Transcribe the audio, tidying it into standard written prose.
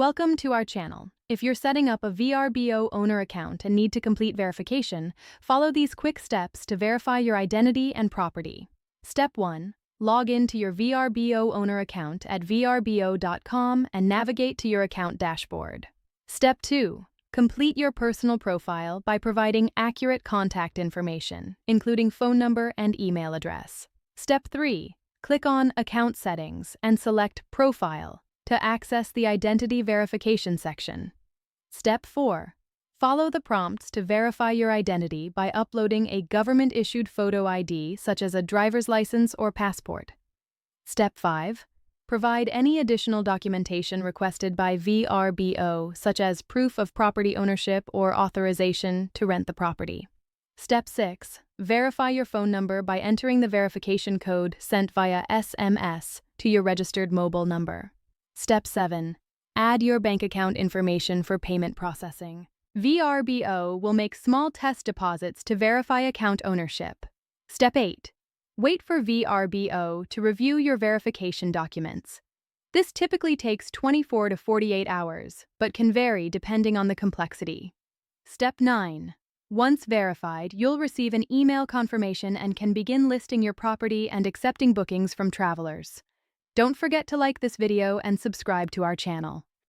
Welcome to our channel. If you're setting up a VRBO owner account and need to complete verification, follow these quick steps to verify your identity and property. Step 1. Log in to your VRBO owner account at vrbo.com and navigate to your account dashboard. Step 2. Complete your personal profile by providing accurate contact information, including phone number and email address. Step 3. Click on Account Settings and select Profile to access the Identity Verification section. Step 4. Follow the prompts to verify your identity by uploading a government-issued photo ID such as a driver's license or passport. Step 5. Provide any additional documentation requested by VRBO, such as proof of property ownership or authorization to rent the property. Step 6. Verify your phone number by entering the verification code sent via SMS to your registered mobile number. Step 7. Add your bank account information for payment processing. VRBO will make small test deposits to verify account ownership. Step 8. Wait for VRBO to review your verification documents. This typically takes 24 to 48 hours, but can vary depending on the complexity. Step 9. Once verified, you'll receive an email confirmation and can begin listing your property and accepting bookings from travelers. Don't forget to like this video and subscribe to our channel.